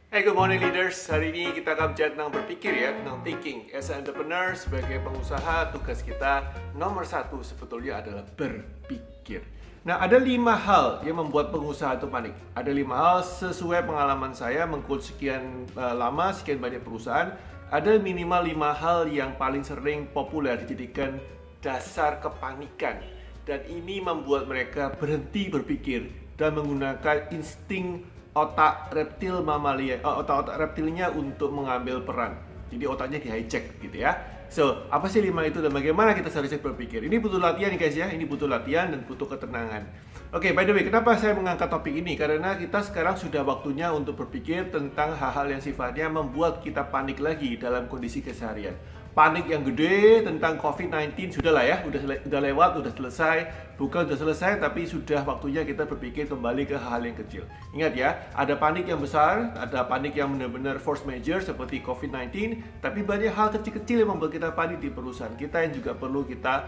Hey, good morning leaders. Hari ini kita akan bicara tentang berpikir ya, tentang thinking. As an entrepreneur, sebagai pengusaha, tugas kita nomor satu sebetulnya adalah berpikir. Nah, ada 5 hal yang membuat pengusaha itu panik. Ada 5 hal sesuai pengalaman saya mengcoach sekian lama, sekian banyak perusahaan. Ada minimal 5 hal yang paling sering populer dijadikan dasar kepanikan. Dan ini membuat mereka berhenti berpikir dan menggunakan insting otak reptil mamalia, otak-otak reptilnya untuk mengambil peran. Jadi otaknya di hijack gitu ya. So, apa sih 5 itu dan bagaimana kita seharusnya berpikir? Ini butuh latihan guys ya, ini butuh latihan dan butuh ketenangan. Oke, by the way, kenapa saya mengangkat topik ini? Karena kita sekarang sudah waktunya untuk berpikir tentang hal-hal yang sifatnya membuat kita panik lagi dalam kondisi keseharian. Panik yang gede tentang COVID-19 sudahlah ya, udah lewat, udah selesai. Bukan udah selesai, tapi sudah waktunya kita berpikir kembali ke hal yang kecil. Ingat ya, ada panik yang besar, ada panik yang benar-benar force major seperti COVID-19, tapi banyak hal kecil-kecil yang membuat kita panik di perusahaan kita yang juga perlu kita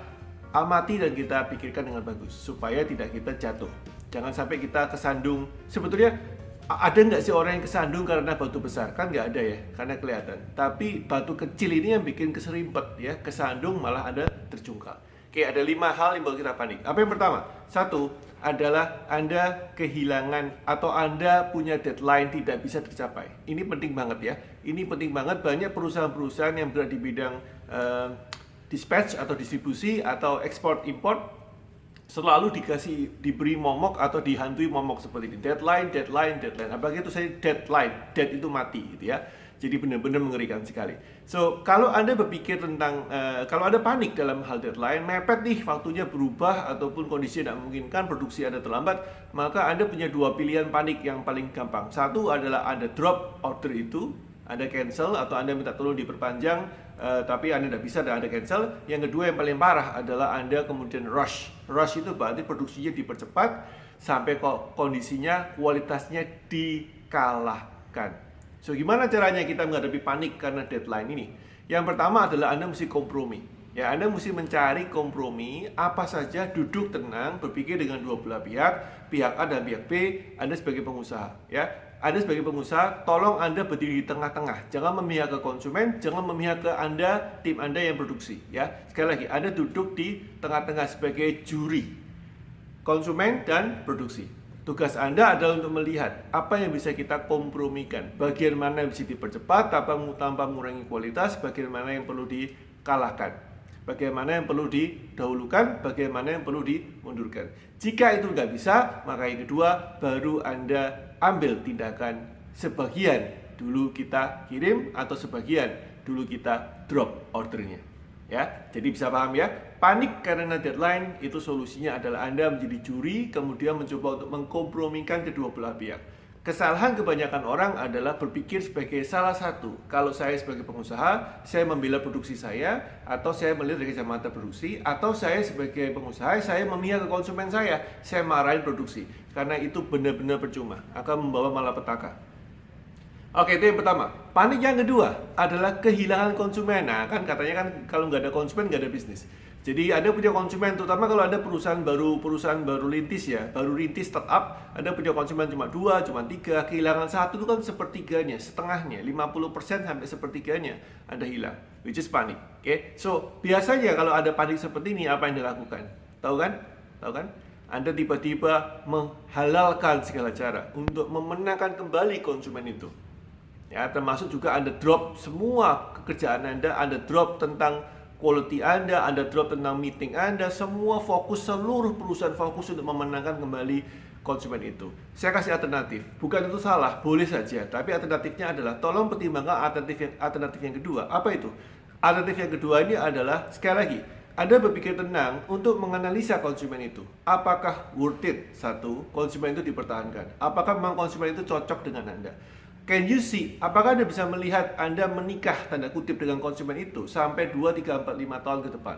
amati dan kita pikirkan dengan bagus supaya tidak kita jatuh. Jangan sampai kita kesandung. Sebetulnya ada nggak sih orang yang kesandung karena batu besar? Kan nggak ada ya, karena kelihatan. Tapi batu kecil ini yang bikin keserimpet ya, kesandung malah ada terjungkal. Oke, ada 5 hal yang membuat kita panik. Apa yang pertama? Satu adalah Anda kehilangan atau Anda punya deadline tidak bisa tercapai. Ini penting banget ya. Ini penting banget. Banyak perusahaan-perusahaan yang berada di bidang dispatch atau distribusi atau ekspor import selalu diberi momok atau dihantui momok seperti ini, deadline. Apalagi itu saya deadline, dead itu mati gitu ya. Jadi benar-benar mengerikan sekali. So, kalau Anda berpikir tentang kalau ada panik dalam hal deadline, mepet nih waktunya berubah ataupun kondisi tidak memungkinkan, produksi Anda terlambat, maka Anda punya 2 pilihan panik yang paling gampang. Satu adalah Anda drop order itu, Anda cancel atau Anda minta tolong diperpanjang, tapi Anda tidak bisa dan Anda cancel. Yang kedua yang paling parah adalah Anda kemudian rush. Rush itu berarti produksinya dipercepat sampai kondisinya, kualitasnya dikalahkan. So, gimana caranya kita menghadapi panik karena deadline ini? Yang pertama adalah Anda mesti kompromi. Ya, Anda mesti mencari kompromi, apa saja, duduk tenang, berpikir dengan dua belah pihak A dan pihak B, Anda sebagai pengusaha. Ya, Anda sebagai pengusaha, tolong Anda berdiri di tengah-tengah. Jangan memihak ke konsumen, jangan memihak ke Anda, tim Anda yang produksi. Ya, sekali lagi, Anda duduk di tengah-tengah sebagai juri, konsumen dan produksi. Tugas Anda adalah untuk melihat apa yang bisa kita kompromikan, bagian mana yang bisa dipercepat tanpa mengurangi kualitas, bagian mana yang perlu dikalahkan, bagaimana yang perlu didahulukan, bagaimana yang perlu dimundurkan. Jika itu nggak bisa, maka yang kedua baru Anda ambil tindakan, sebagian dulu kita kirim atau sebagian dulu kita drop ordernya. Ya, jadi bisa paham ya, panik karena deadline itu solusinya adalah Anda menjadi juri, kemudian mencoba untuk mengkompromikan kedua belah pihak. Kesalahan kebanyakan orang adalah berpikir sebagai salah satu. Kalau saya sebagai pengusaha, saya membela produksi saya, atau saya melihat dari kacamata produksi, atau saya sebagai pengusaha, saya memihak ke konsumen saya marahin produksi. Karena itu benar-benar percuma, akan membawa malapetaka. Oke, itu yang pertama. Panik yang kedua adalah kehilangan konsumen. Nah, kan katanya kan kalau nggak ada konsumen nggak ada bisnis. Jadi Anda punya konsumen, terutama kalau Anda perusahaan baru rintis ya, baru rintis startup, Anda punya konsumen cuma 2, cuma 3, kehilangan satu itu kan sepertiganya, setengahnya, 50% sampai sepertiganya Anda hilang, which is panik. Oke, so biasanya kalau ada panik seperti ini apa yang dilakukan? Tahu kan? Tahu kan? Anda tiba-tiba menghalalkan segala cara untuk memenangkan kembali konsumen itu. Ya, termasuk juga Anda drop semua pekerjaan Anda drop tentang quality Anda drop tentang meeting Anda, semua fokus, seluruh perusahaan fokus untuk memenangkan kembali konsumen itu. Saya kasih alternatif, bukan itu salah, boleh saja, tapi alternatifnya adalah tolong pertimbangkan alternatif yang kedua. Apa itu? Alternatif yang kedua ini adalah, sekali lagi, Anda berpikir tenang untuk menganalisa konsumen itu. Apakah worth it? Satu, konsumen itu dipertahankan. Apakah memang konsumen itu cocok dengan Anda? Can you see? Apakah Anda bisa melihat Anda menikah tanda kutip dengan konsumen itu sampai 2, 3, 4, 5 tahun ke depan?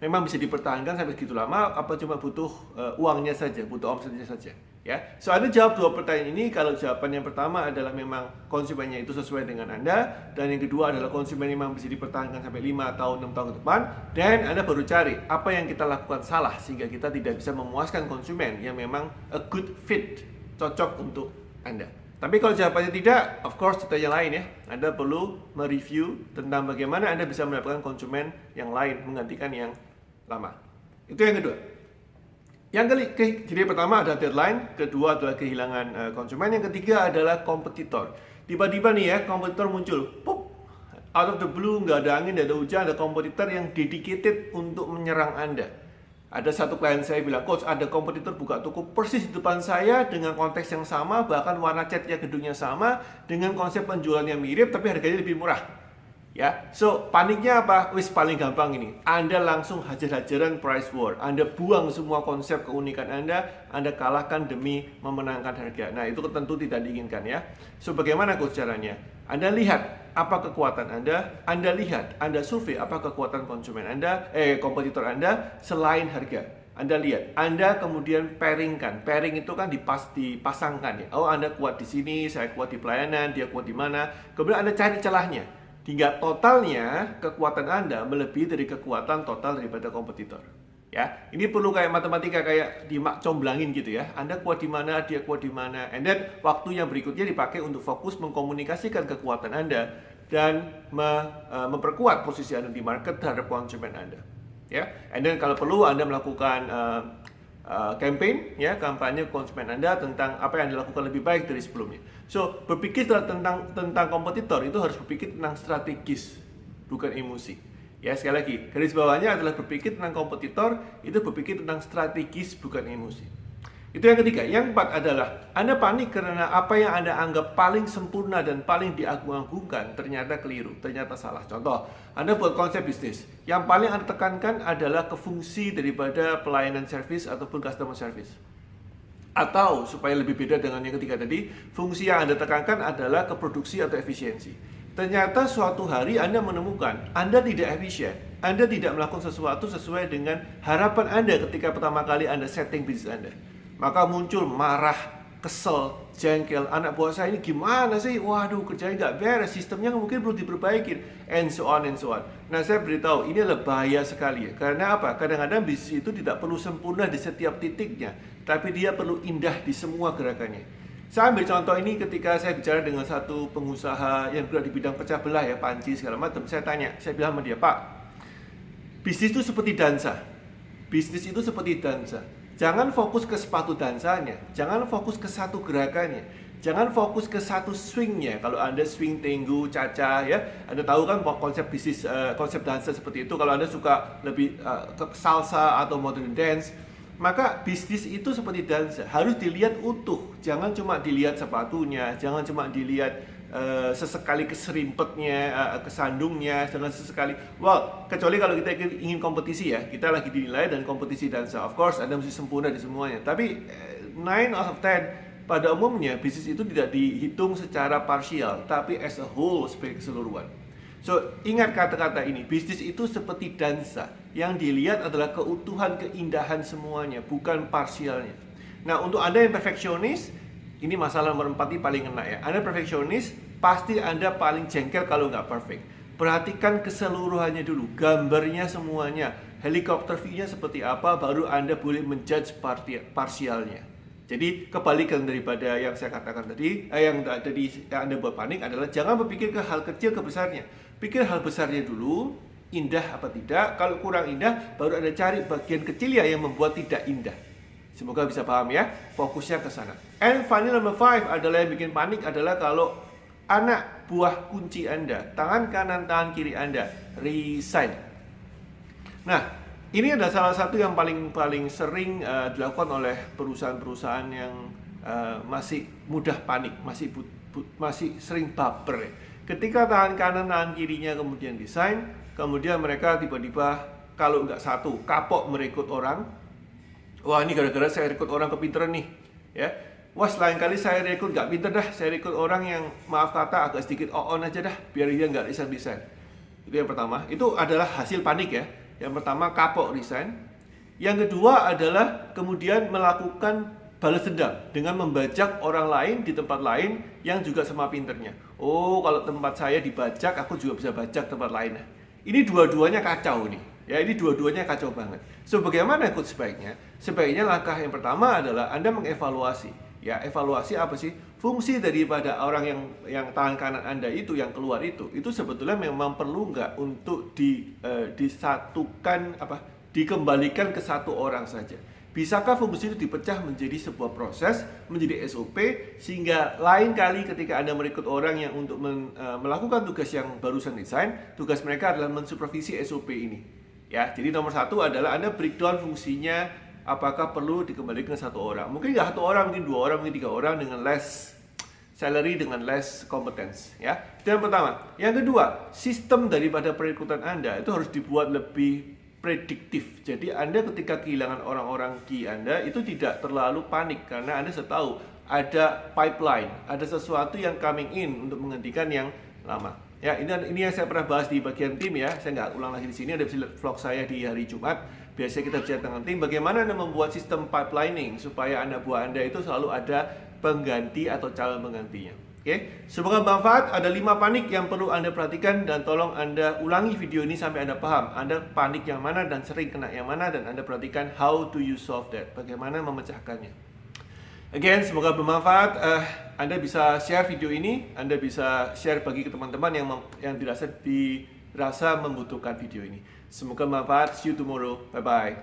Memang bisa dipertahankan sampai segitu lama? Apa cuma butuh uangnya saja, butuh omsetnya saja? Ya, so Anda jawab 2 pertanyaan ini. Kalau jawaban yang pertama adalah memang konsumennya itu sesuai dengan Anda, dan yang kedua adalah konsumen memang bisa dipertahankan sampai 5 tahun, 6 tahun ke depan, dan Anda baru cari apa yang kita lakukan salah sehingga kita tidak bisa memuaskan konsumen yang memang a good fit, cocok untuk Anda. Tapi kalau jawabannya tidak, of course cerita yang lain ya. Anda perlu mereview tentang bagaimana Anda bisa mendapatkan konsumen yang lain menggantikan yang lama. Itu yang kedua. Jadi pertama ada deadline, kedua adalah kehilangan konsumen, yang ketiga adalah kompetitor. Tiba-tiba nih ya, kompetitor muncul, pop, out of the blue, nggak ada angin, nggak ada hujan, ada kompetitor yang dedicated untuk menyerang Anda. Ada satu klien saya bilang, coach, ada kompetitor buka toko persis di depan saya dengan konteks yang sama, bahkan warna catnya gedungnya sama, dengan konsep penjualannya mirip, tapi harganya lebih murah. Ya, so paniknya apa? Wis paling gampang ini. Anda langsung hajar-hajaran price war. Anda buang semua konsep keunikan Anda kalahkan demi memenangkan harga. Nah, itu tentu tidak diinginkan ya. So bagaimana coach caranya? Anda lihat apa kekuatan Anda lihat, Anda survei apa kekuatan konsumen kompetitor Anda selain harga. Anda lihat, Anda kemudian pairingkan. Pairing itu kan dipasangkan ya. Oh, Anda kuat di sini, saya kuat di pelayanan, dia kuat di mana. Kemudian Anda cari celahnya. Hingga totalnya kekuatan Anda melebihi dari kekuatan total daripada kompetitor. Ya, ini perlu kayak matematika, kayak comblangin gitu ya. Anda kuat di mana, dia kuat di mana. And then waktu yang berikutnya dipakai untuk fokus mengkomunikasikan kekuatan Anda dan memperkuat posisi Anda di market terhadap konsumen Anda. Ya, and then kalau perlu Anda melakukan campaign ya, kampanye konsumen Anda tentang apa yang dilakukan lebih baik dari sebelumnya. So, berpikir tentang kompetitor itu harus berpikir tentang strategis, bukan emosi. Ya, sekali lagi, garis bawahnya adalah berpikir tentang kompetitor itu berpikir tentang strategis, bukan emosi. Itu yang ketiga. Yang keempat adalah Anda panik karena apa yang Anda anggap paling sempurna dan paling diagung-agungkan ternyata keliru, ternyata salah. Contoh, Anda buat konsep bisnis. Yang paling Anda tekankan adalah ke fungsi daripada pelayanan service ataupun customer service. Atau supaya lebih beda dengan yang ketiga tadi, fungsi yang Anda tekankan adalah ke produksi atau efisiensi. Ternyata suatu hari Anda menemukan Anda tidak efisien, Anda tidak melakukan sesuatu sesuai dengan harapan Anda ketika pertama kali Anda setting bisnis Anda. Maka muncul marah, kesel, jengkel, anak buah saya ini gimana sih? Waduh, kerjanya nggak beres, sistemnya mungkin perlu diperbaikin, and so on and so on. Nah, saya beritahu, ini adalah bahaya sekali ya. Karena apa? Kadang-kadang bisnis itu tidak perlu sempurna di setiap titiknya, tapi dia perlu indah di semua gerakannya. Saya ambil contoh ini ketika saya bicara dengan satu pengusaha yang berada di bidang pecah belah ya, panci segala macam. Saya tanya, saya bilang sama dia, Pak, bisnis itu seperti dansa. Bisnis itu seperti dansa. Jangan fokus ke sepatu dansanya, jangan fokus ke satu gerakannya, jangan fokus ke satu swingnya. Kalau Anda swing tenggu, caca ya, Anda tahu kan konsep bisnis, konsep dansa seperti itu. Kalau Anda suka lebih ke salsa atau modern dance, maka bisnis itu seperti dansa, harus dilihat utuh. Jangan cuma dilihat sepatunya, jangan cuma dilihat sesekali keserimpetnya, kesandungnya, dengan sesekali. Well, kecuali kalau kita ingin kompetisi ya, kita lagi dinilai dan kompetisi dansa. Of course, Anda mesti sempurna di semuanya. Tapi 9 out of 10 pada umumnya bisnis itu tidak dihitung secara parsial, tapi as a whole, sebagai keseluruhan. So, ingat kata-kata ini, bisnis itu seperti dansa. Yang dilihat adalah keutuhan, keindahan semuanya, bukan parsialnya. Nah, untuk Anda yang perfeksionis, ini masalah nomor 4 ini paling kena ya. Anda perfeksionis, pasti Anda paling jengkel kalau nggak perfect. Perhatikan keseluruhannya dulu, gambarnya semuanya, helikopter view-nya seperti apa, baru Anda boleh menjudge parsialnya. Jadi kebalikan daripada yang saya katakan tadi, yang Anda buat panik adalah jangan berpikir ke hal kecil ke besarnya. Pikir hal besarnya dulu, indah apa tidak. Kalau kurang indah, baru Anda cari bagian kecil ya yang membuat tidak indah. Semoga bisa paham ya, fokusnya ke sana. And final number 5 adalah yang bikin panik adalah kalau anak buah kunci Anda, tangan kanan, tangan kiri Anda, resign. Nah, ini adalah salah satu yang paling sering dilakukan oleh perusahaan-perusahaan yang masih mudah panik, masih sering baper ya. Ketika tangan kanan, tangan kirinya kemudian resign, kemudian mereka tiba-tiba kalau nggak satu, kapok merekrut orang. Wah, ini gara-gara saya rekrut orang kepinteran nih, ya. Wah, lain kali saya rekrut nggak pinter dah, saya rekrut orang yang maaf kata agak sedikit on aja dah, biar dia nggak resign. Itu yang pertama. Itu adalah hasil panik ya. Yang pertama kapok resign. Yang kedua adalah kemudian melakukan balas dendam dengan membajak orang lain di tempat lain yang juga sama pinternya. Oh, kalau tempat saya dibajak, aku juga bisa bajak tempat lain. Ini dua-duanya kacau nih. Ya, ini dua-duanya kacau banget. So, bagaimana sebaiknya? Sebaiknya langkah yang pertama adalah Anda mengevaluasi. Ya, evaluasi apa sih? Fungsi daripada orang yang tangan kanan Anda itu yang keluar itu sebetulnya memang perlu nggak untuk disatukan dikembalikan ke satu orang saja. Bisakah fungsi itu dipecah menjadi sebuah proses, menjadi SOP, sehingga lain kali ketika Anda merekrut orang yang untuk melakukan tugas yang barusan desain, tugas mereka adalah mensupervisi SOP ini. Ya, jadi nomor satu adalah Anda breakdown fungsinya. Apakah perlu dikembalikan ke satu orang? Mungkin nggak satu orang, mungkin 2 orang, mungkin 3 orang dengan less salary, dengan less competence. Ya, itu yang pertama. Yang kedua, sistem daripada perekrutan Anda itu harus dibuat lebih prediktif. Jadi Anda ketika kehilangan orang-orang key Anda itu tidak terlalu panik karena Anda sudah tahu ada pipeline, ada sesuatu yang coming in untuk menggantikan yang lama. Ya, ini yang saya pernah bahas di bagian tim ya. Saya nggak ulang lagi di sini. Ada vlog saya di hari Jumat. Biasanya kita bicara dengan tim bagaimana Anda membuat sistem pipelining supaya anak buah Anda itu selalu ada pengganti atau calon penggantinya. Oke, semoga bermanfaat. Ada 5 panik yang perlu Anda perhatikan dan tolong Anda ulangi video ini sampai Anda paham. Anda panik yang mana dan sering kena yang mana dan Anda perhatikan how do you solve that. Bagaimana memecahkannya. Again, semoga bermanfaat. Anda bisa share video ini, Anda bisa share bagi teman-teman yang dirasa membutuhkan video ini. Semoga bermanfaat. See you tomorrow. Bye bye.